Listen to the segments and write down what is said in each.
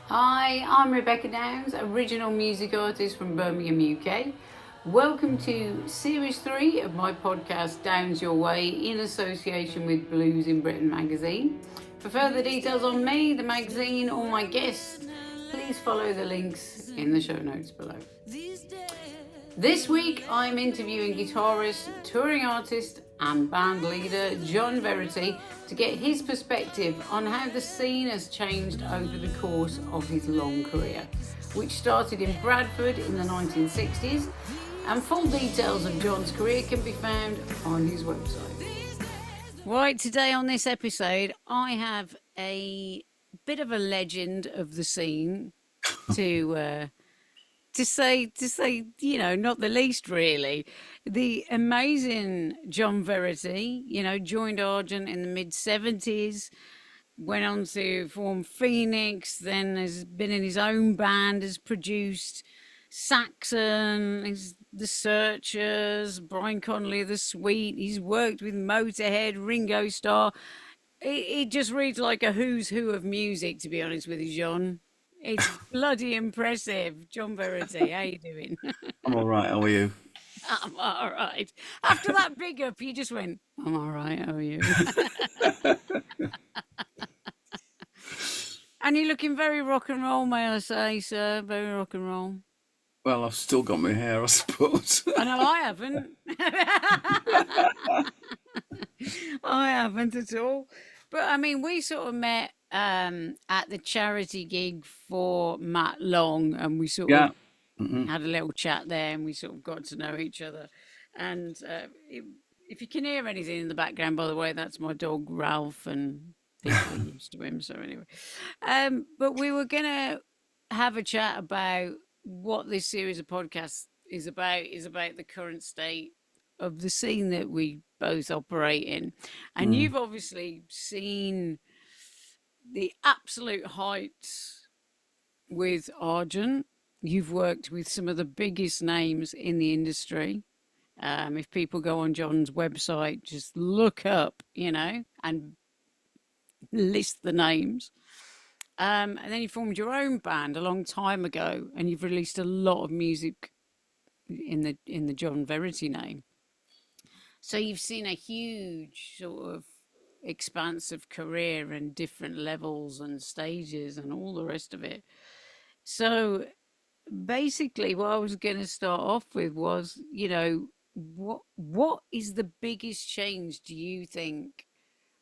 Hi, I'm Rebecca Downs, original music artist from Birmingham, UK. Welcome to Series 3 of my podcast Downs Your Way in association with Blues in Britain magazine. For further details on me, the magazine, or my guests, please follow the links in the show notes below. This week I'm interviewing guitarist, touring artist and band leader John Verity to get his perspective on how the scene has changed over the course of his long career, which started in Bradford in the 1960s, and full details of John's career can be found on his website. Right, today on this episode I have a bit of a legend of the scene to say, not the least, really. The amazing John Verity, joined Argent in the mid-70s, went on to form Phoenix, then has been in his own band, has produced Saxon, The Searchers, Brian Connolly of The Sweet. He's worked with Motorhead, Ringo Starr. It just reads like a who's who of music, to be honest with you, John. It's bloody impressive. John Verity, how you doing? I'm all right. How are you? I'm all right. After that big up, you just went, I'm all right, how are you? And you're looking very rock and roll, may I say, sir? Very rock and roll. Well, I've still got my hair, I suppose. I know I haven't. I haven't at all. But I mean, we sort of met at the charity gig for Matt Long, and we sort Yeah. of had a little chat there, and we sort of got to know each other. And if you can hear anything in the background, by the way, that's my dog Ralph, and people are used to him. So anyway, but we were gonna have a chat about what this series of podcasts is about. Is about the current state of the scene that we both operate in, and Mm. you've obviously seen the absolute heights with Argent. You've worked with some of the biggest names in the industry. If people go on John's website, just look up, and list the names. And then you formed your own band a long time ago, and you've released a lot of music in the John Verity name. So you've seen a huge sort of expanse of career and different levels and stages and all the rest of it. So basically what I was going to start off with was, what is the biggest change, do you think,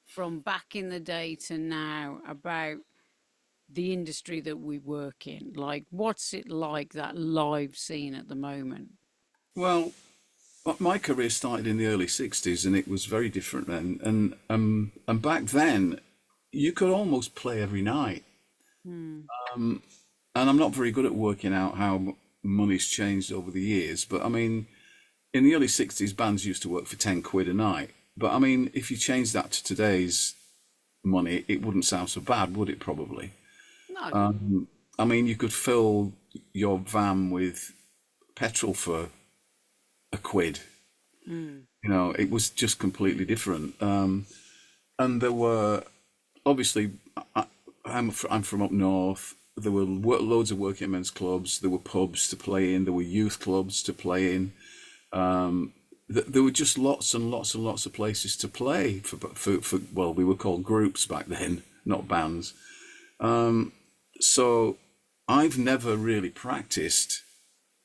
from back in the day to now about the industry that we work in? Like, what's it like, that live scene at the moment? Well, my career started in the early '60s, and it was very different then. And back then, you could almost play every night. Hmm. And I'm not very good at working out how money's changed over the years, but I mean, in the early '60s, bands used to work for 10 quid a night. But I mean, if you change that to today's money, it wouldn't sound so bad, would it? Probably. No. I mean, you could fill your van with petrol for a quid. Hmm. It was just completely different. And there were obviously, I'm from up north. There were loads of working men's clubs. There were pubs to play in. There were youth clubs to play in. There were just lots and lots and lots of places to play for well, we were called groups back then, not bands. So I've never really practiced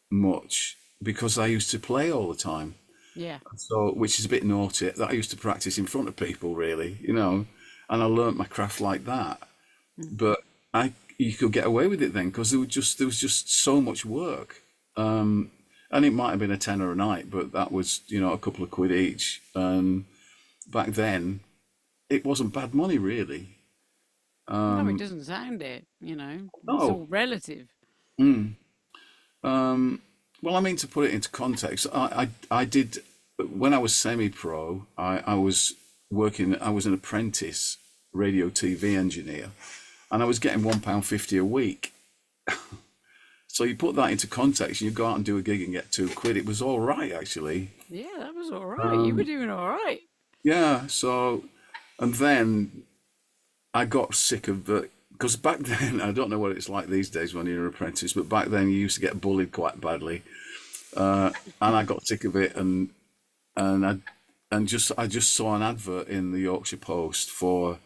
much because I used to play all the time. Yeah. So, which is a bit naughty. That I used to practice in front of people, really, and I learnt my craft like that. Hmm. But you could get away with it then because there was just so much work. And it might have been a tenner a night, but that was a couple of quid each. And back then, it wasn't bad money really. No, it doesn't sound it, It's No. all relative. Mm. Well, I mean, to put it into context, I did when I was semi-pro. I was working. I was an apprentice radio TV engineer, and I was getting £1.50 a week. So you put that into context, and you go out and do a gig and get 2 quid. It was all right, actually. Yeah, that was all right. You were Um, doing all right. yeah. So, and then I got sick of the because back then, I don't know what it's like these days when you're an apprentice, but back then you used to get bullied quite badly, and I got sick of it, and I just saw an advert in the Yorkshire Post for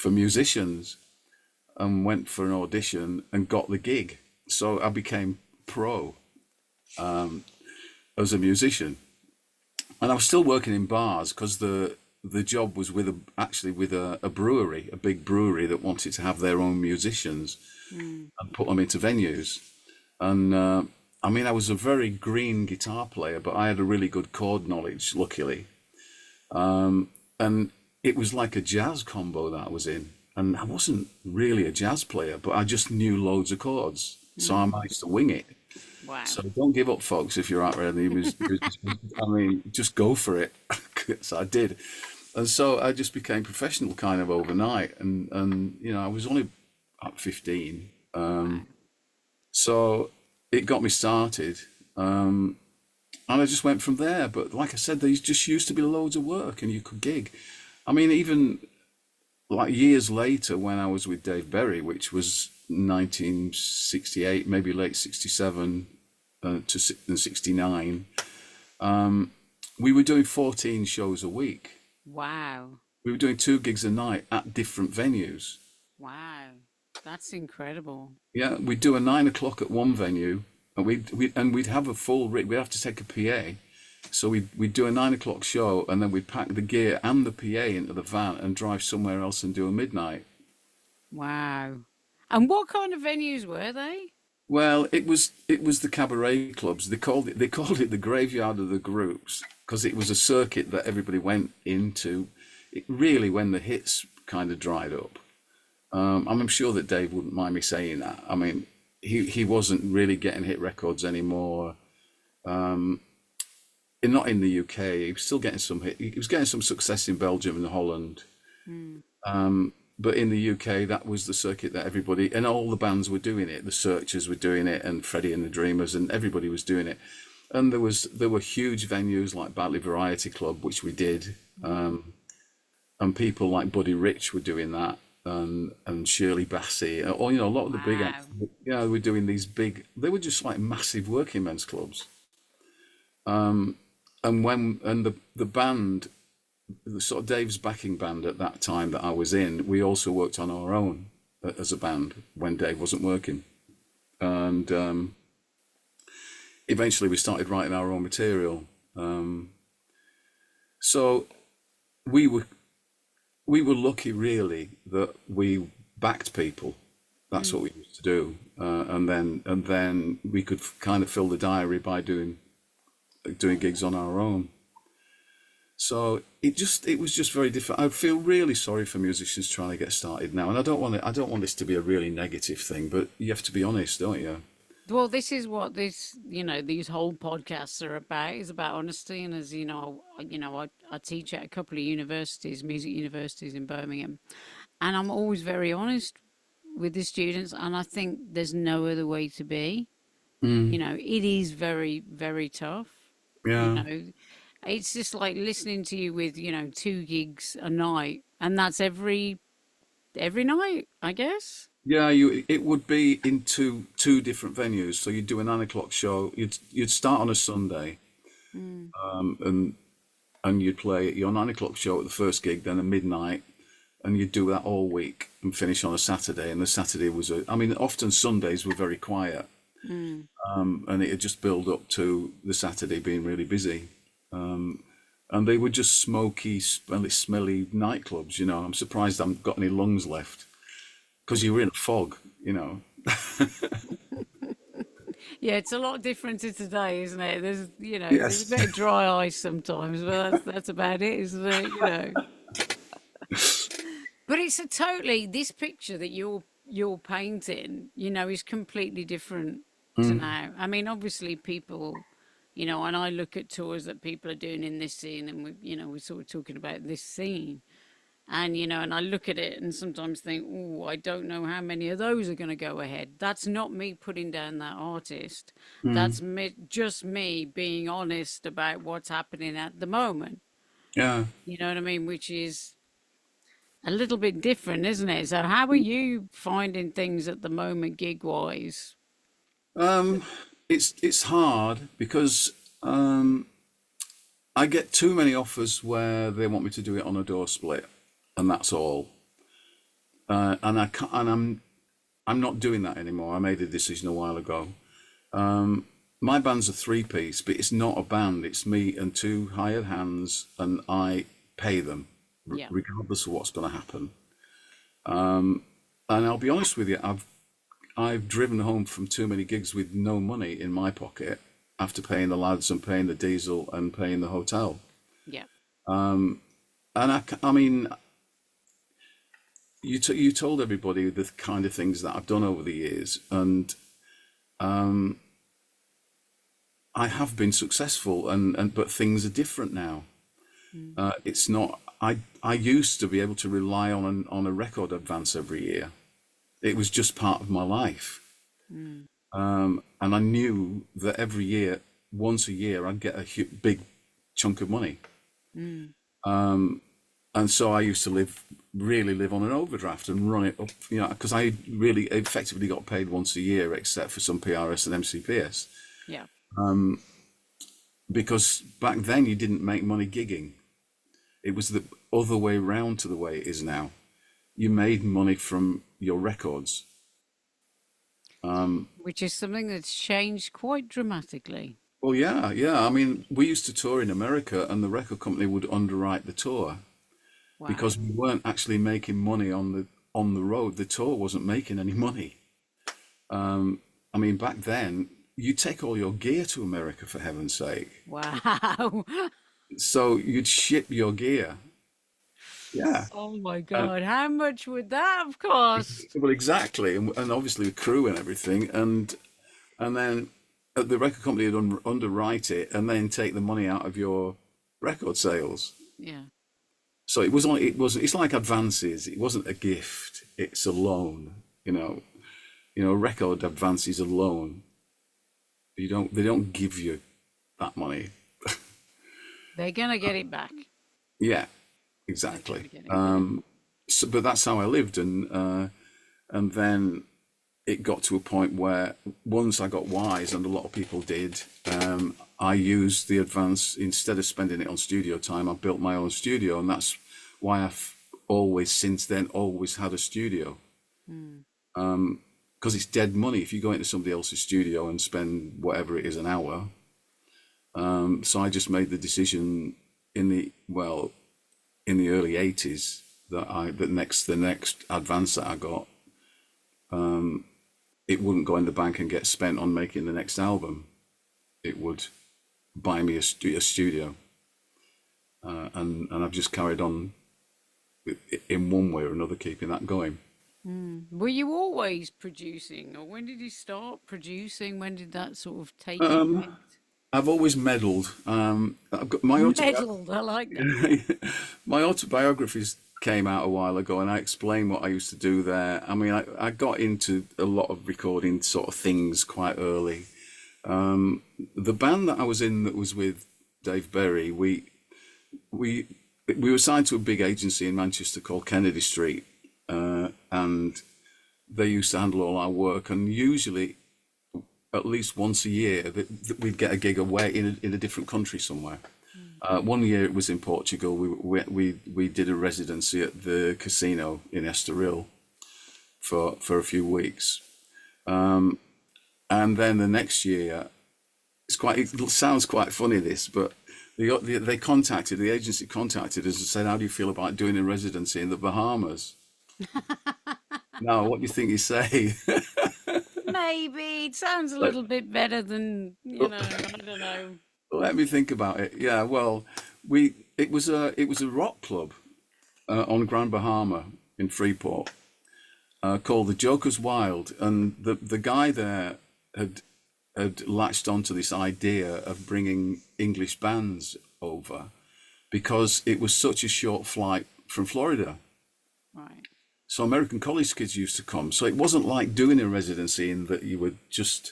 musicians, and went for an audition and got the gig. So I became pro as a musician, and I was still working in bars because the job was with actually with a brewery, a big brewery that wanted to have their own musicians Mm. and put them into venues. And I mean, I was a very green guitar player, but I had a really good chord knowledge, luckily. And it was like a jazz combo that I was in. And I wasn't really a jazz player, but I just knew loads of chords. So I Mm. managed to wing it. Wow. So don't give up, folks, if you're out there. I mean, just go for it. So I did. And so I just became professional kind of overnight. And you know, I was only at 15. Wow. So it got me started. And I just went from there. But like I said, there just used to be loads of work and you could gig. I mean, even like years later when I was with Dave Berry, which was 1968, maybe late 67 to 69, we were doing 14 shows a week. Wow. We were doing 2 gigs a night at different venues. Wow. That's incredible. Yeah, we'd do a 9 o'clock at one venue, and we'd have a full rig. We'd have to take a PA, so we'd do a 9 o'clock show, and then we'd pack the gear and the PA into the van and drive somewhere else and do a midnight. Wow. And what kind of venues were they? Well, it was the cabaret clubs. They called it the graveyard of the groups because it was a circuit that everybody went into. It really when the hits kind of dried up. I'm sure that Dave wouldn't mind me saying that. I mean, he wasn't really getting hit records anymore. Not in the UK. He was still getting some hit. He was getting some success in Belgium and Holland. Mm. But in the UK, that was the circuit that everybody and all the bands were doing it. The Searchers were doing it, and Freddie and the Dreamers, and everybody was doing it. And there were huge venues like Batley Variety Club, which we did, and people like Buddy Rich were doing that, and Shirley Bassey, or a lot of the big acts. Wow. They were doing these big. They were just like massive working men's clubs. And the band, the sort of Dave's backing band at that time that I was in, we also worked on our own as a band when Dave wasn't working, and eventually we started writing our own material. So we were we were lucky really that we backed people. That's Mm. what we used to do, and then we could kind of fill the diary by doing gigs on our own. So it was just very different. I feel really sorry for musicians trying to get started now, and I don't want this to be a really negative thing, but you have to be honest, don't you? Well, this is what these whole podcasts are about, is about honesty. And as I teach at a couple of universities, music universities in Birmingham, and I'm always very honest with the students. And I think there's no other way to be. Mm, It is very, very tough. You yeah, know, it's just like listening to you with, 2 gigs a night, and that's every night, I guess. yeah. It would be in two different venues. So you'd do a 9 o'clock show. You'd start on a Sunday, Mm. and you'd play your 9 o'clock show at the first gig, then a midnight, and you'd do that all week and finish on a Saturday. And the Saturday I mean, often Sundays were very quiet, Mm. and it'd just build up to the Saturday being really busy. And they were just smoky, smelly nightclubs. I'm surprised I haven't got any lungs left because you were in a fog. Yeah, it's a lot different to today, isn't it? There's a Yes. bit of dry ice sometimes, but that's about it, isn't it? But it's a totally this picture that you're painting, is completely different to Mm, now. I mean, obviously people, and I look at tours that people are doing in this scene, and we're sort of talking about this scene. And and I look at it and sometimes think, oh, I don't know how many of those are going to go ahead. That's not me putting down that artist. mm, That's just me being honest about what's happening at the moment. yeah. You know what I mean? Which is, a little bit different, isn't it? So how are you finding things at the moment, gig wise? Um, it's hard because I get too many offers where they want me to do it on a door split, and that's all. And I can't, and I'm not doing that anymore. I made a decision a while ago. My band's a three-piece, but it's not a band. It's me and two hired hands, and I pay them Yeah. regardless of what's going to happen. And I'll be honest with you, I've driven home from too many gigs with no money in my pocket after paying the lads and paying the diesel and paying the hotel. Yeah. And I mean, you told everybody the kind of things that I've done over the years, and I have been successful, and but things are different now. It's not. I used to be able to rely on a record advance every year. It was just part of my life. And I knew that every year, once a year, I'd get a big chunk of money. And so I used to really live on an overdraft and run it up, because I really effectively got paid once a year, except for some PRS and MCPS. Yeah. Because back then you didn't make money gigging. It was the other way round to the way it is now. You made money from your records. Which is something that's changed quite dramatically. Well, yeah. I mean, we used to tour in America, and the record company would underwrite the tour Wow. because we weren't actually making money on the road. The tour wasn't making any money. I mean, back then, you take all your gear to America, for heaven's sake. Wow. So you'd ship your gear. Yeah. Oh my Uh, God. How much would that have cost? well, exactly, and obviously the crew and everything, and then the record company would underwrite it, and then take the money out of your record sales. Yeah. So it was on. It was. It's like advances. It wasn't a gift. It's a loan. Record advance is a loan. They don't give you that money. They're going to get it back. Yeah, They're going exactly. to get it back. So, but that's how I lived, and then it got to a point where once I got wise, and a lot of people did, I used the advance instead of spending it on studio time. I built my own studio, and that's why I've always since then always had a studio. Because it's dead money if you go into somebody else's studio and spend whatever it is an hour. So I just made the decision in the early '80s that the next advance that I got, it wouldn't go in the bank and get spent on making the next album. It would buy me a studio, and I've just carried on in one way or another, keeping that going. Were you always producing, or when did you start producing? When did that sort of take Um, effect? I've always meddled. I've got my Meddled, I like that. my autobiographies came out a while ago, and I explained what I used to do there. I mean, I got into a lot of recording sort of things quite early. The band that I was in, that was with Dave Berry, we were signed to a big agency in Manchester called Kennedy Street, and they used to handle all our work. And usually, at least once a year, that we'd get a gig away in a different country somewhere. One year it was in Portugal. We did a residency at the casino in Estoril for a few weeks, and then the next year, it sounds quite funny this, but the agency contacted us and said, "How do you feel about doing a residency in the Bahamas?" Now, what do you think you say? Maybe it sounds a Let, little bit better than, I don't know. let me think about it. Yeah, well, it was a rock club on Grand Bahama in Freeport, called the Joker's Wild, and the guy there had latched onto this idea of bringing English bands over because it was such a short flight from Florida. Right. So American college kids used to come. So it wasn't like doing a residency in that you were just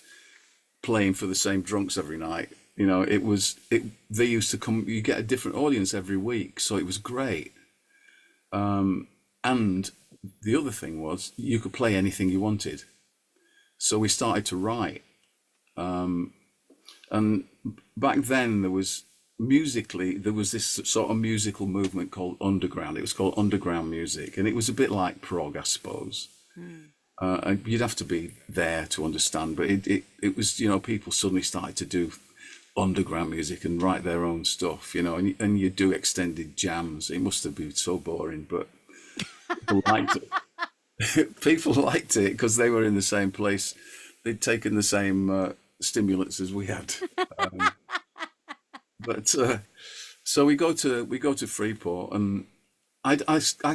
playing for the same drunks every night. They used to come. You get a different audience every week, so it was great. And the other thing was you could play anything you wanted. So we started to write. And back then there was musically there was this sort of musical movement called underground. It was called underground music, and it was a bit like prog, I suppose. Mm. And you'd have to be there to understand, but it was, people suddenly started to do underground music and write their own stuff, and you do extended jams. It must have been so boring, but people liked it. People liked it because they were in the same place. They'd taken the same stimulants as we had. Um, but so we go to Freeport, and I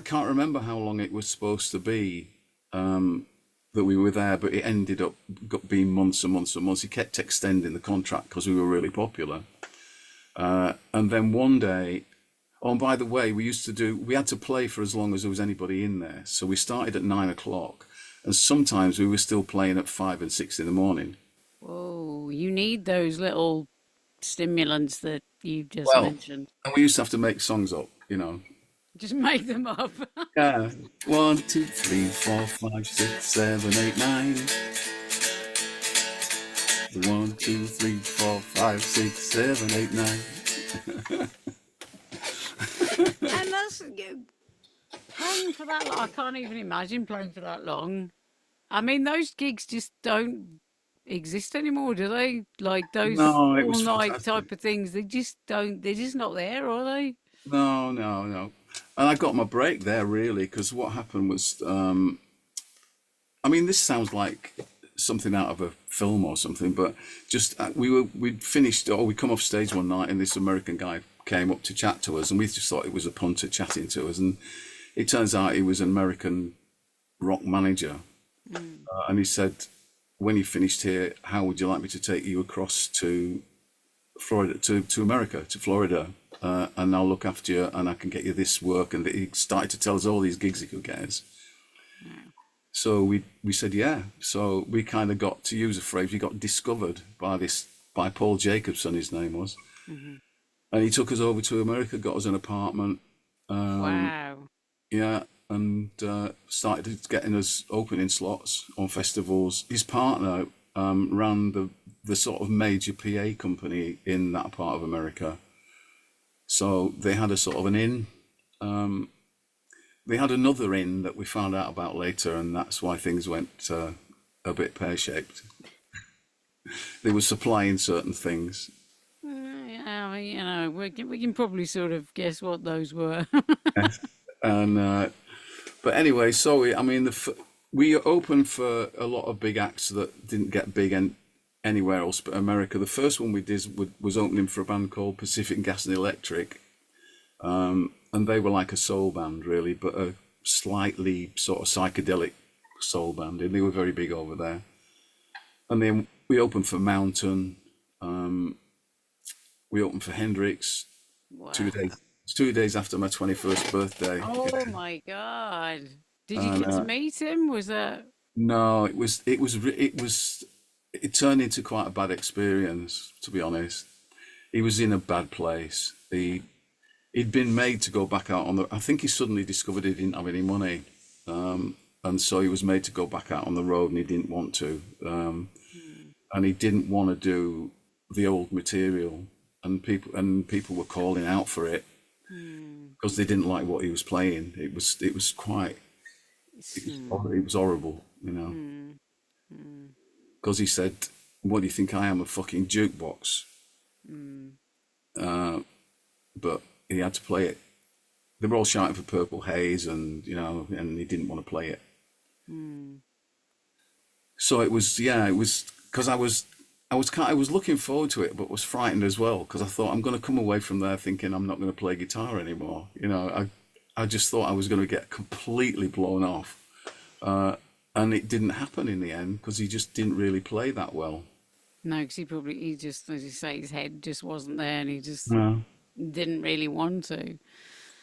can't remember how long it was supposed to be that we were there, but it ended up being months and months and months. He kept extending the contract because we were really popular. And then one day, oh, and by the way, we had to play for as long as there was anybody in there. So we started at 9 o'clock, and sometimes we were still playing at 5 and 6 in the morning. Whoa, you need those little stimulants that you just Well, mentioned. and we used to have to make songs up. Just make them up. Yeah. 1, 2, 3, 4, 5, 6, 7, 8, 9. 1, 2, 3, 4, 5, 6, 7, 8, 9. And that's playing for that long. I can't even imagine playing for that long. I mean, those gigs just don't exist anymore, do they? Like those No, it all was night fantastic. type of things, they just don't, they're just not there, are they? No, no, no. And I got my break there really because what happened was, I mean, this sounds like something out of a film or something, but just we'd finished, or we come off stage one night, and this American guy came up to chat to us, and we just thought it was a punter chatting to us, and it turns out he was an American rock manager, Mm. and he said, when you finished here, how would you like me to take you across to Florida, to America, to Florida, and I'll look after you, and I can get you this work, and he started to tell us all these gigs he could get us. Wow. So we said yeah. So we kind of got, to use a phrase, we got discovered by Paul Jacobson, his name was, Hmm. and he took us over to America, got us an apartment, Wow. yeah, and started getting us opening slots on festivals. His partner ran the sort of major PA company in that part of America, so they had a sort of an inn. They had another inn that we found out about later, and that's why things went a bit pear-shaped. They were supplying certain things. Yeah, we can probably sort of guess what those were. Yes. And but anyway, so I mean, we opened for a lot of big acts that didn't get big anywhere else but America. The first one we did was opening for a band called Pacific Gas and Electric, and they were like a soul band, really, but a slightly sort of psychedelic soul band, and they were very big over there. And then we opened for Mountain. We opened for Hendrix two Wow. days 2 days after my 21st birthday. Oh my God. Did you And get to meet him? Was that? no, it turned into quite a bad experience, to be honest. He was in a bad place. He'd been made to go back out on the. I think he suddenly discovered he didn't have any money, and so he was made to go back out on the road, and he didn't want to, Hmm. and he didn't want to do the old material, and people were calling out for it Hmm. because they didn't like what he was playing. It was quite Hmm. it was horrible, Hmm. Hmm. because he said, "What do you think I am, a fucking jukebox?" Hmm. But he had to play it. They were all shouting for Purple Haze, and and he didn't want to play it. Hmm. So it was because I was looking forward to it, but was frightened as well because I thought I'm going to come away from there thinking I'm not going to play guitar anymore. I just thought I was going to get completely blown off, and it didn't happen in the end because he just didn't really play that well. No, because he just, as you say, his head just wasn't there and he just No, didn't really want to.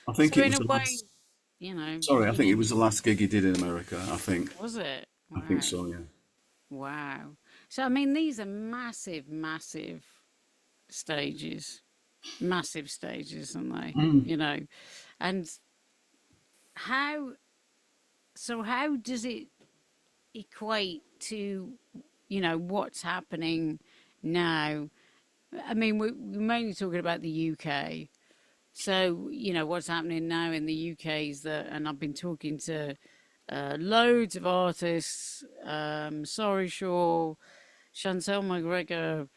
I think So it in was a the way, last. Sorry, I you think it did, was the last gig he did in America. I think. was it? I think Wow. so. Yeah. Wow. So, I mean, these are massive, massive stages, aren't they? Mm. And how? So how does it equate to, what's happening now? I mean, we're mainly talking about the UK. So, what's happening now in the UK is that, and I've been talking to loads of artists, Sorry Shaw, Chantel McGregor,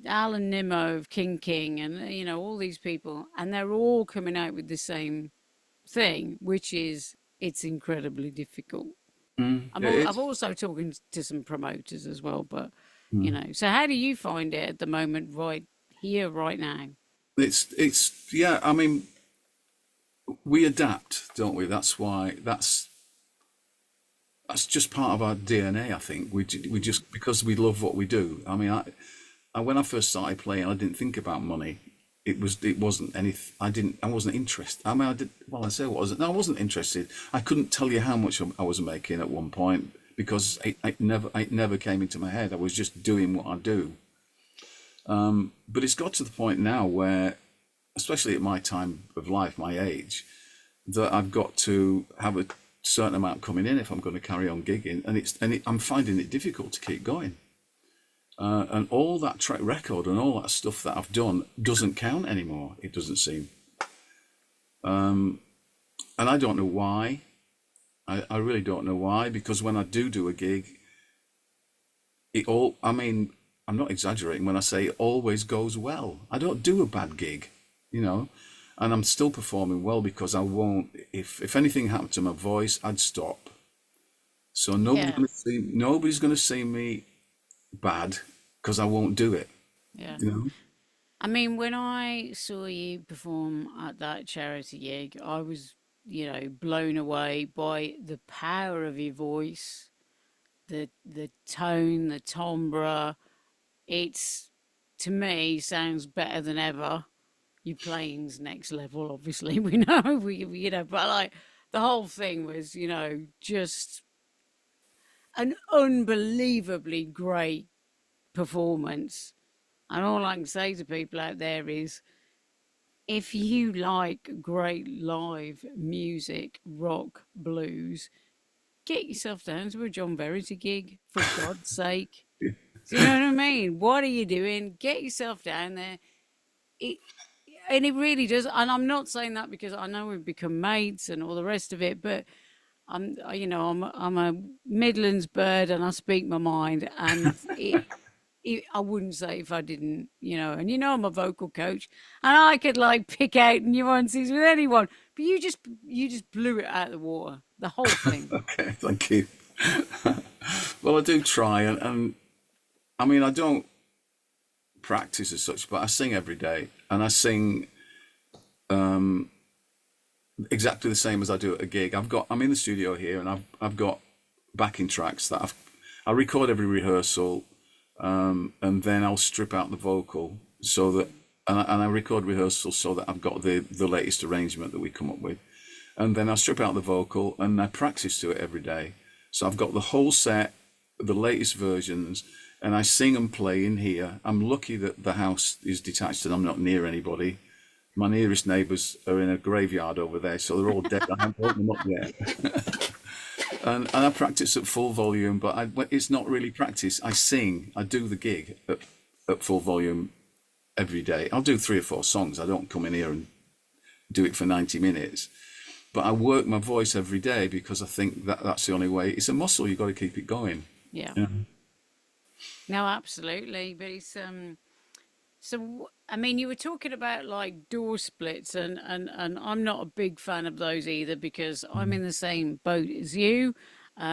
Alan Nimmo of King, and, all these people, and they're all coming out with the same thing, which is it's incredibly difficult. It I've is. also talking to some promoters as well, but Mm. so how do you find it at the moment, right here, right now? Yeah. I mean, we adapt, don't we? That's just part of our DNA. I think we just because we love what we do. I mean, when I first started playing, I didn't think about money. It wasn't any. I wasn't interested. I mean, I did. Well, I say I wasn't. No, I wasn't interested. I couldn't tell you how much I was making at one point because it never came into my head. I was just doing what I do. But it's got to the point now where, especially at my time of life, my age, that I've got to have a certain amount coming in if I'm going to carry on gigging, I'm finding it difficult to keep going. And all that track record and all that stuff that I've done doesn't count anymore. It doesn't seem, and I don't know why. I really don't know why. Because when I do a gig, it all. I mean, I'm not exaggerating when I say it always goes well. I don't do a bad gig, you know, and I'm still performing well because I won't. If anything happened to my voice, I'd stop. So Yeah, nobody's going to see me bad because I won't do it. yeah. You know. I mean, when I saw you perform at that charity gig, I was, blown away by the power of your voice, the tone, the timbre. It's to me sounds better than ever. Your playing's next level, obviously. We know but like the whole thing was, just an unbelievably great performance. And all I can say to people out there is if you like great live music, rock, blues, get yourself down to a John Verity gig, for God's sake. Do you know what I mean? What are you doing? Get yourself down there. It, and it really does. And I'm not saying that because I know we've become mates and all the rest of it, but I'm a Midlands bird and I speak my mind. And I wouldn't say if I didn't, and I'm a vocal coach and I could like pick out nuances with anyone, but you just blew it out of the water, the whole thing. Okay, thank you. Well, I do try, and I mean, I don't practice as such, but I sing every day, and I sing exactly the same as I do at a gig. I'm in the studio here, and I've got backing tracks that I record every rehearsal, and then I'll strip out the vocal so that, and I record rehearsals so that I've got the latest arrangement that we come up with, and then I strip out the vocal and I practice to it every day. So I've got the whole set, the latest versions, and I sing and play in here. I'm lucky that the house is detached and I'm not near anybody. My nearest neighbours are in a graveyard over there, so they're all dead. I haven't woken them up yet. And I practice at full volume, but it's not really practice. I sing, I do the gig at full volume every day. I'll do 3 or 4 songs. I don't come in here and do it for 90 minutes. But I work my voice every day because I think that's the only way. It's a muscle, you've got to keep it going. Yeah, Yeah. no, absolutely. But so I mean, you were talking about like door splits, and I'm not a big fan of those either because I'm in the same boat as you.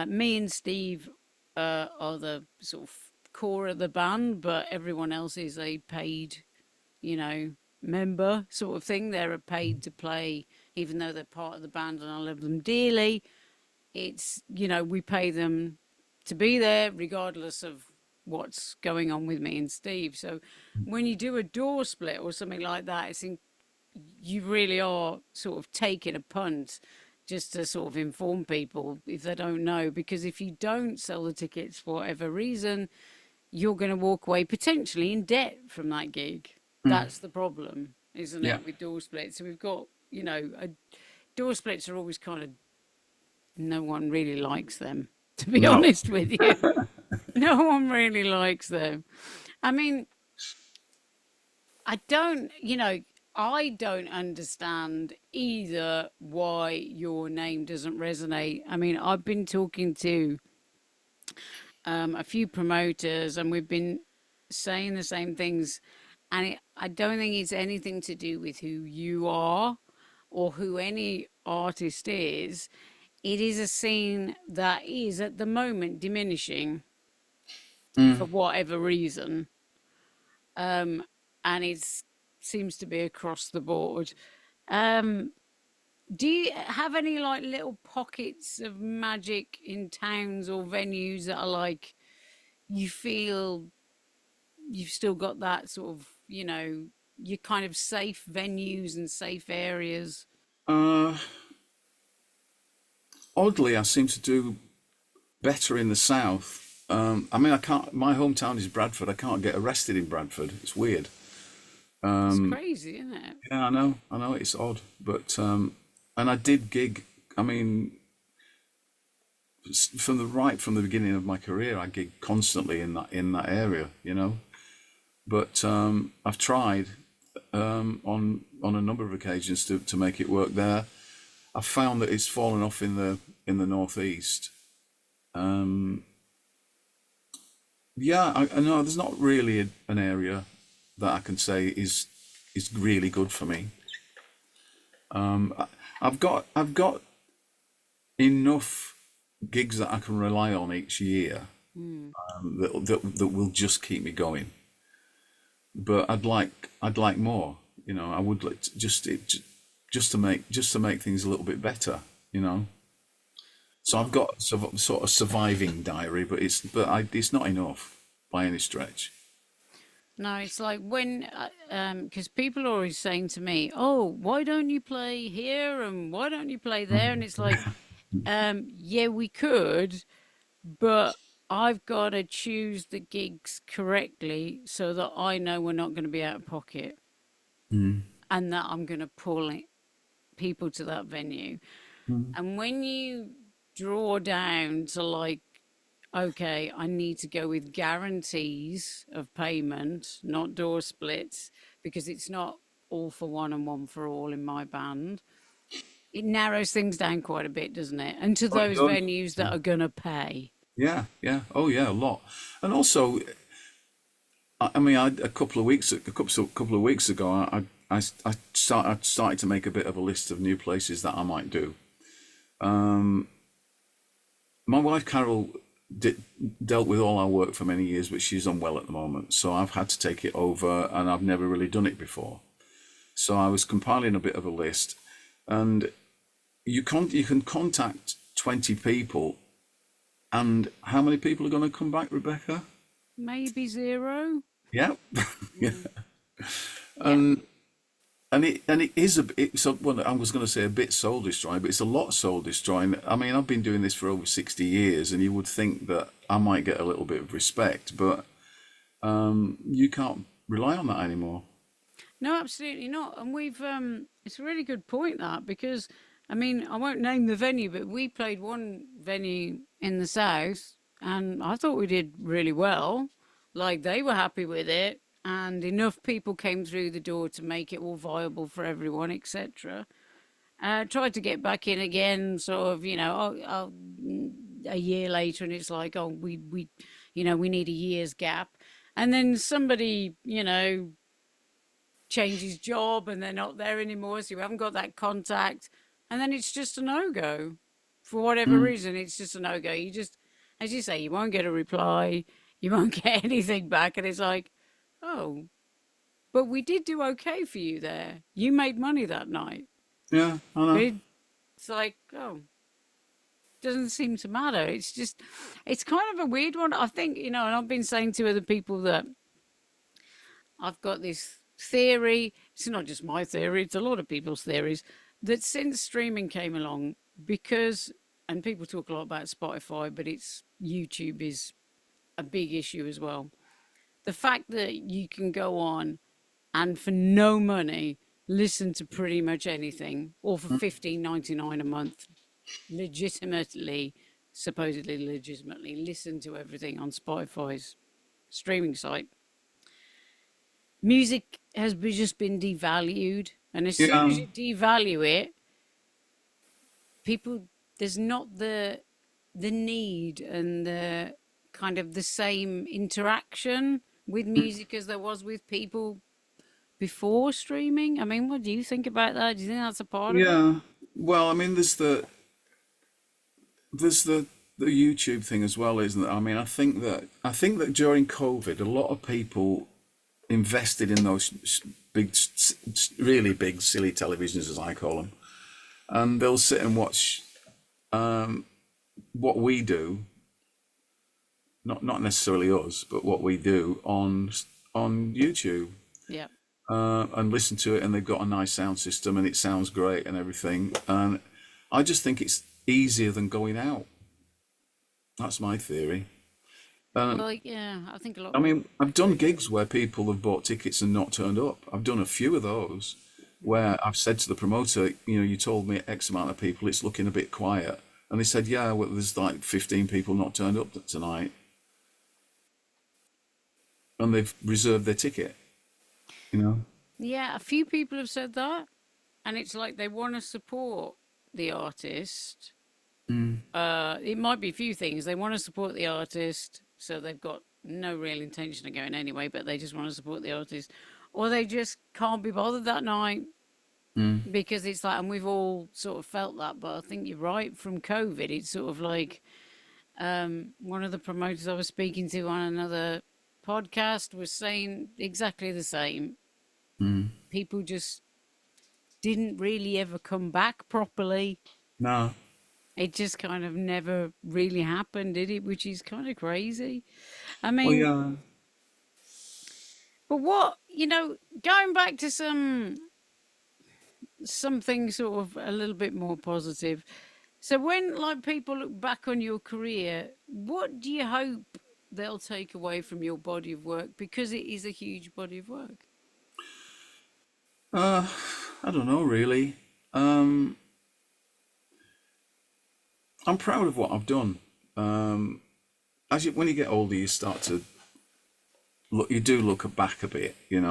Me and Steve are the sort of core of the band, but everyone else is a paid, you know, member sort of thing. They're paid to play, even though they're part of the band, and I love them dearly. It's, we pay them to be there regardless of what's going on with me and Steve. So when you do a door split or something like that, you really are sort of taking a punt just to sort of inform people if they don't know. Because if you don't sell the tickets for whatever reason, you're going to walk away potentially in debt from that gig. That's the problem, isn't Yeah. it, with door splits? So we've got, door splits are always kind of no one really likes them, to be No. honest with you. No one really likes them. I mean, I don't, I don't understand either why your name doesn't resonate. I mean, I've been talking to a few promoters and we've been saying the same things. And I don't think it's anything to do with who you are or who any artist is. It is a scene that is at the moment diminishing for Mm. whatever reason. Um, and it seems to be across the board. Um, do you have any like little pockets of magic in towns or venues that are like you feel you've still got that sort of, your kind of safe venues and safe areas? Uh, Oddly, I seem to do better in the south. I mean, I can't. My hometown is Bradford. I can't get arrested in Bradford. It's weird. It's crazy, isn't it? Yeah, I know. I know it's odd, but and I did gig. I mean, from the beginning of my career, I gig constantly in that area. But I've tried on a number of occasions to make it work there. I've found that it's fallen off in the northeast. Um, yeah, I know there's not really an area that I can say is really good for me. I've got enough gigs that I can rely on each year Mm. that will just keep me going. But I'd like more. I would like just to make things a little bit better. You know. So I've got sort of surviving diary, but it's not enough by any stretch. No, it's like when, because people are always saying to me, "Oh, why don't you play here and why don't you play there?" And it's like, yeah, we could, but I've got to choose the gigs correctly so that I know we're not going to be out of pocket Mm. and that I'm going to pull people to that venue. Mm. And when you draw down to like, okay, I need to go with guarantees of payment, not door splits, because it's not all for one and one for all in my band. It narrows things down quite a bit, doesn't it? And to Oh, it those does. venues that are going to pay. Yeah, yeah. Oh, yeah, a lot. And also, I mean, a couple of weeks ago, I started to make a bit of a list of new places that I might do. Um, my wife Carol dealt with all our work for many years, but she's unwell at the moment, so I've had to take it over, and I've never really done it before. So I was compiling a bit of a list, and you can contact 20 people, and how many people are going to come back, Rebecca? Maybe zero. Yeah, yeah. Mm. Yeah. And and it is so well, I was going to say a bit soul destroying, but it's a lot soul destroying. I mean, I've been doing this for over 60 years, and you would think that I might get a little bit of respect, but you can't rely on that anymore. No, absolutely not. And it's a really good point that because, I mean, I won't name the venue, but we played one venue in the south and I thought we did really well. Like they were happy with it and enough people came through the door to make it all viable for everyone, etc. Tried to get back in again, sort of, a year later, and it's like, oh, we need a year's gap. And then somebody, changes job and they're not there anymore, so you haven't got that contact, and then it's just a no go for whatever Mm, reason. It's just a no go. You just, as you say, you won't get a reply, you won't get anything back, and it's like, oh, but we did do okay for you there. You made money that night. yeah, I But know. it's like, oh, doesn't seem to matter. It's just, it's kind of a weird one. I think, and I've been saying to other people that I've got this theory. It's not just my theory, it's a lot of people's theories that since streaming came along, because, and people talk a lot about Spotify, but it's YouTube is a big issue as well. The fact that you can go on and for no money listen to pretty much anything, or for Mm, 15.99 a month. legitimately, supposedly legitimately, listen to everything on Spotify's streaming site, music has just been devalued. And as soon as Yeah, you devalue it, people, there's not the need and the kind of the same interaction with music as there was with people before streaming. I mean, what do you think about that? Do you think that's a part of it? yeah. Well, I mean, there's the YouTube thing as well, isn't there? I mean, I think that during COVID, a lot of people invested in those big, really big, silly televisions, as I call them, and they'll sit and watch what we do, not necessarily us, but what we do on YouTube, Yeah. and listen to it, and they've got a nice sound system, and it sounds great and everything. And I just think it's easier than going out. That's my theory. Um, Well, yeah, I think a lot I of people mean, I've done agree. gigs where people have bought tickets and not turned up. I've done a few of those where I've said to the promoter, you told me X amount of people, it's looking a bit quiet. And they said, yeah, well, there's like 15 people not turned up tonight, and they've reserved their ticket, you know? Yeah, a few people have said that, and it's like they want to support the artist. Mm. It might be a few things. They want to support the artist, so they've got no real intention of going anyway, but they just want to support the artist, or they just can't be bothered that night Mm. because it's like, and we've all sort of felt that. But I think you're right. From COVID, it's sort of like one of the promoters I was speaking to on another podcast was saying exactly the same. Mm. People just didn't really ever come back properly. No. It just kind of never really happened, did it? Which is kind of crazy. I Well, mean, yeah. but what, going back to something sort of a little bit more positive. So when like people look back on your career, what do you hope they'll take away from your body of work? Because it is a huge body of work. Uh, I don't know, really. Um, I'm proud of what I've done. Um, when you get older, you start to look. You do look back a bit. You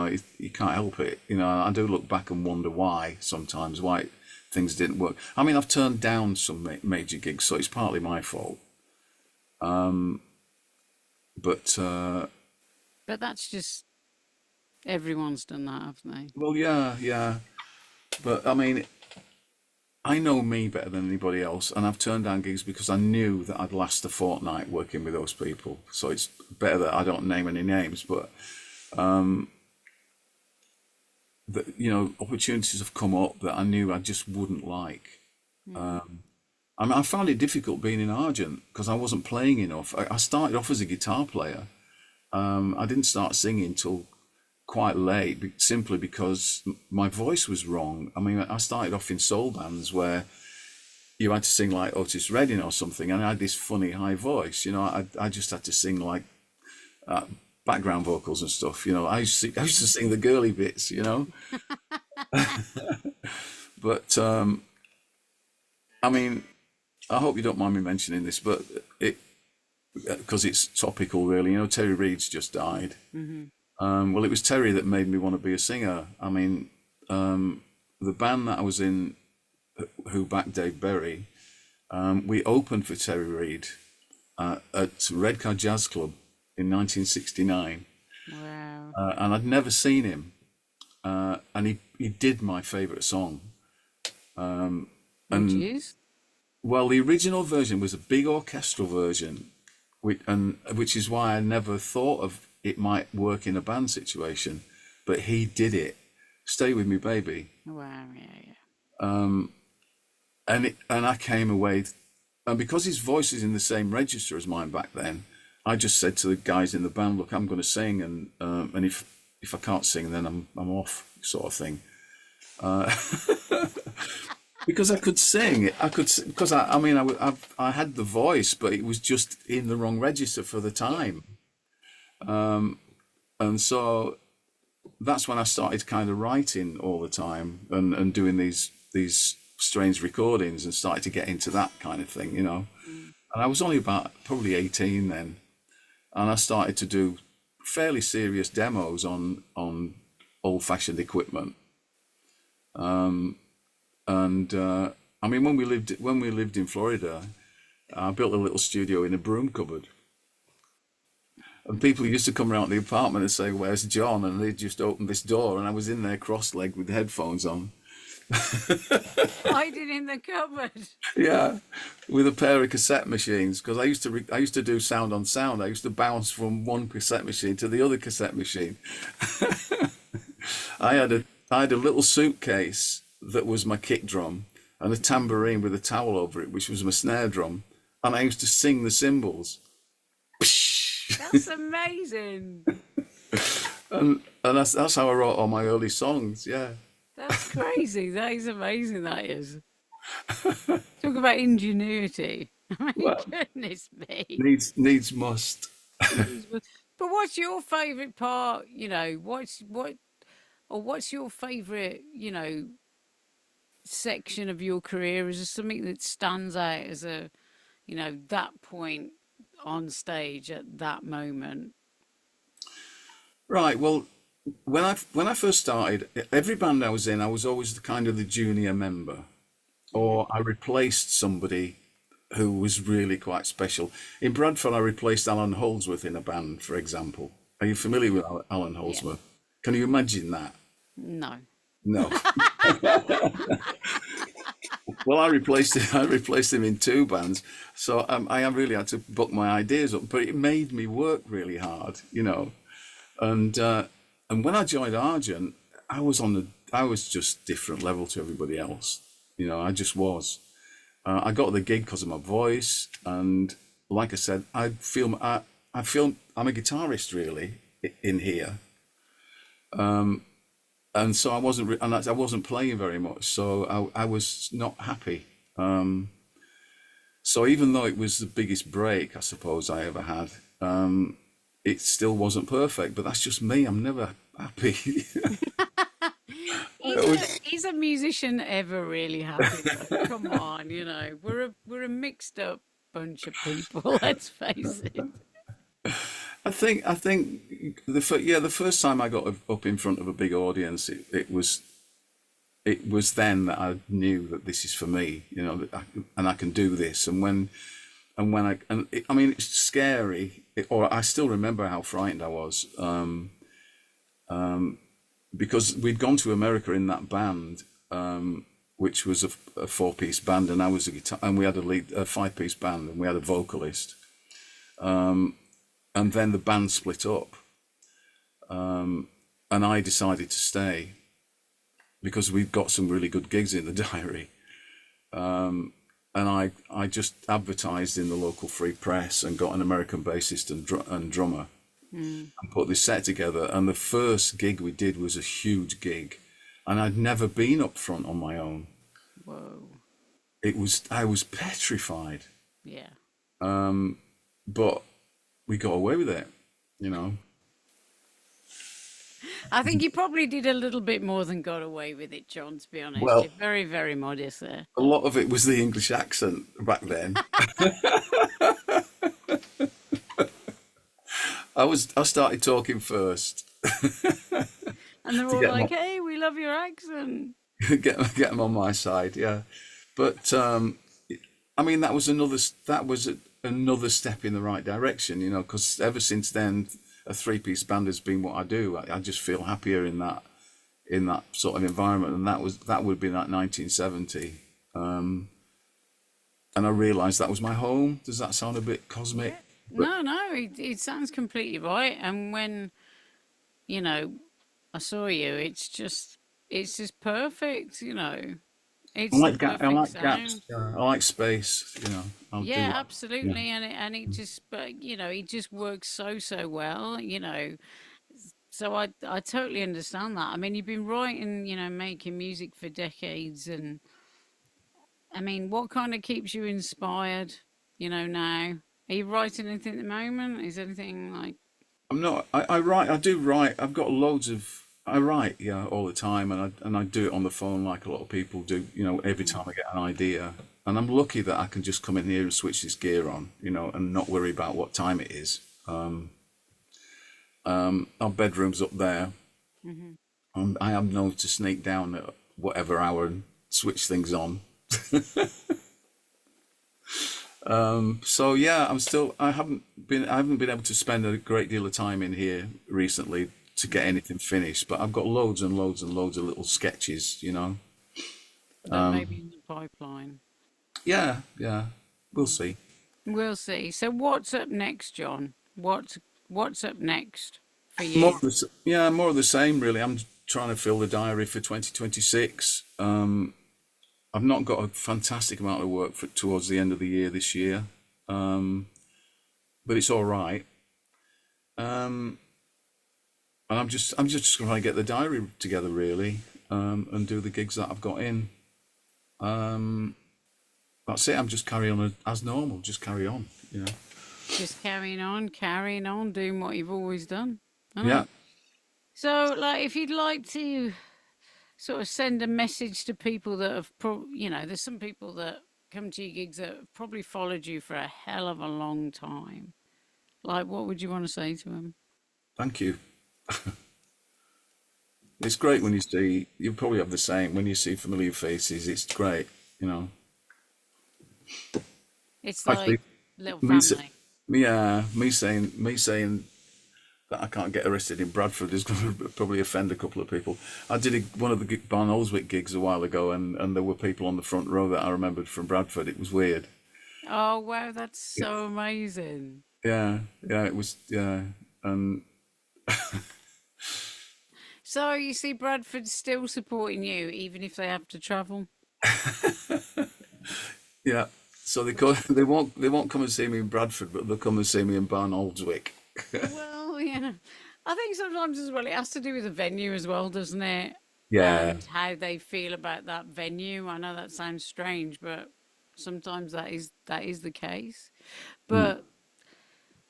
can't help it. I do look back and wonder why sometimes why things didn't work. I mean, I've turned down some major gigs, so it's partly my fault. But But that's just everyone's done that, haven't they? well, yeah, yeah. But I mean, I know me better than anybody else, and I've turned down gigs because I knew that I'd last a fortnight working with those people. So it's better that I don't name any names, but that opportunities have come up that I knew I just wouldn't like. Mm. I mean, I found it difficult being in Argent because I wasn't playing enough. I started off as a guitar player. I didn't start singing till quite late, simply because my voice was wrong. I mean, I started off in soul bands where you had to sing like Otis Redding or something, and I had this funny high voice. I just had to sing like background vocals and stuff. I used to sing the girly bits. But I mean, I hope you don't mind me mentioning this, but it because it's topical, really. Terry Reid's just died. Hmm. Well, it was Terry that made me want to be a singer. I mean, the band that I was in, who backed Dave Berry, we opened for Terry Reid at Redcar Jazz Club in 1969, Wow. and I'd never seen him. And he did my favourite song. Which And is? well, the original version was a big orchestral version, which is why I never thought of it might work in a band situation. But he did it. Stay with me, baby. Wow, yeah, yeah. And I came away, and because his voice is in the same register as mine back then, I just said to the guys in the band, "Look, I'm going to sing, and if I can't sing, then I'm off," sort of thing. Because I could sing, because I mean I had the voice, but it was just in the wrong register for the Yeah. time, and so that's when I started kind of writing all the time and doing these strange recordings and started to get into that kind of thing, you know. Mm. And I was only about probably 18 then, and I started to do fairly serious demos on old-fashioned equipment. And I mean, when we lived in Florida, I built a little studio in a broom cupboard. And people used to come around the apartment and say, "Where's John?" And they'd just open this door, and I was in there cross-legged with headphones on. Hiding in the cupboard. Yeah, with a pair of cassette machines, because I used to do sound on sound. I used to bounce from one cassette machine to the other cassette machine. I had a little suitcase that was my kick drum, and a tambourine with a towel over it, which was my snare drum, and I used to sing the cymbals. That's amazing. And that's how I wrote all my early songs. Yeah. That's crazy. That is amazing. That is. Talk about ingenuity. I mean, Well, goodness me. needs must. But what's your favourite part? What's your favourite, section of your career? Is there something that stands out as that point on stage at that moment? Right. Well, when I first started, every band I was in, I was always the kind of the junior member, or I replaced somebody who was really quite special. In Bradford, I replaced Alan Holdsworth in a band, for example. Are you familiar with Alan Yes. Holdsworth? Can you imagine that? No. No. Well, I replaced him. I replaced him in two bands, so I really had to book my ideas up. But it made me work really hard, you know. And and when I joined Argent, I was just different level to everybody else. You know, I just was. I got the gig because of my voice, and like I said, I feel I'm a guitarist really in here, and so I wasn't playing very much, so I was not happy. So even though it was the biggest break I suppose I ever had, it still wasn't perfect. But that's just me. I'm never happy. Is a musician ever really happy though? Come on, we're a mixed up bunch of people. Let's face it. I think the first time I got up in front of a big audience, it was then that I knew that this is for me, you know, and I can do this. I mean, it's scary, or I still remember how frightened I was, because we'd gone to America in that band, which was a four-piece band, and I was a guitar, and we had a five-piece band, and we had a vocalist. And then the band split up, and I decided to stay because we've got some really good gigs in the diary. And I just advertised in the local free press and got an American bassist and drummer Mm. and put this set together. And the first gig we did was a huge gig, and I'd never been up front on my own. Whoa. I was petrified, Yeah. but we got away with it, you know. I think you probably did a little bit more than got away with it, John, to be honest. Well, You're very, very modest there. a lot of it was the English accent back then. I started talking first And they're to all get like, hey, we love your accent. get them on my side, yeah. But I mean, another step in the right direction, you know, because ever since then, a three-piece band has been what I do. I just feel happier in that sort of environment, and that would be like 1970. And I realised that was my home. Does that sound a bit cosmic? Yeah. But No, it sounds completely right. And when, you know, I saw you, it's just perfect, It's the I perfect like gaps. sound. Yeah. I like space. You know, I'll do Yeah, that. Yeah. absolutely. And it just, but it just works so well. So I totally understand that. I mean, you've been writing, making music for decades, and I mean, what kind of keeps you inspired, now? Are you writing anything at the moment? Is anything like, I'm not. I write. I do write. I've got loads of. I write, yeah, all the time, and I do it on the phone like a lot of people do. Every time I get an idea, and I'm lucky that I can just come in here and switch this gear on, and not worry about what time it is. Our bedroom's up there, Hmm. and I am known to sneak down at whatever hour and switch things on. So yeah, I haven't been able to spend a great deal of time in here recently to get anything finished, but I've got loads and loads and loads of little sketches. That may be in the pipeline. Yeah, yeah, we'll see. We'll see. So what's up next, John? What's up next for More you? of yeah, more of the same really. I'm trying to fill the diary for 2026. I've not got a fantastic amount of work towards the end of the year this year, but it's all right. Um, and I'm just trying to get the diary together really, and do the gigs that I've got in. Um, that's it. I'm just carrying on as normal. Just carry on. Just carrying on, doing what you've always done. I know. Yeah. So, like, if you'd like to sort of send a message to people that have, there's some people that come to your gigs that have probably followed you for a hell of a long time. Like, what would you want to say to them? Thank you. It's great when you see. You probably have the same when you see familiar faces. It's great. You know. It's Actually, like little me, family. yeah, me saying that I can't get arrested in Bradford is going to probably offend a couple of people. I did one of the Barn Olswick gigs a while ago, and there were people on the front row that I remembered from Bradford. It was weird. Oh, wow, that's Yeah, so amazing. yeah, it was, yeah, and So, you see, Bradford's still supporting you, even if they have to travel? yeah. So they won't come and see me in Bradford, but they'll come and see me in Barn Oldswick. Well, yeah. I think sometimes as well, it has to do with the venue as well, doesn't it? Yeah. And how they feel about that venue. I know that sounds strange, but sometimes that is the case. Mm. But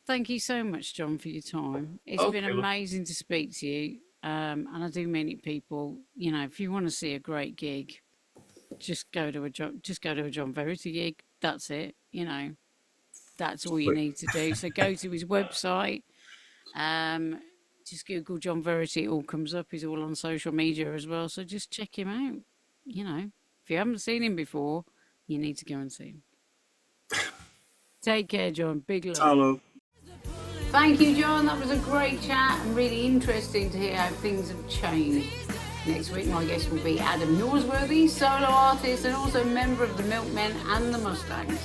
thank you so much, John, for your time. It's been Okay. Look. amazing to speak to you. And I do mean it, people. If you want to see a great gig, just go to a John Verity gig. That's it. That's all you Wait. need to do. So go to his website. Um, just Google John Verity. It all comes up. He's all on social media as well. So just check him out. If you haven't seen him before, you need to go and see him. Take care, John. Big love. Hello. Thank you, John. That was a great chat and really interesting to hear how things have changed. Next week, my guest will be Adam Norsworthy, solo artist and also member of the Milkmen and the Mustangs.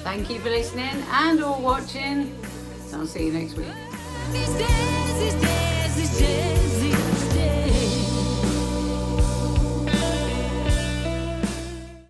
Thank you for listening and or watching. So I'll see you next week.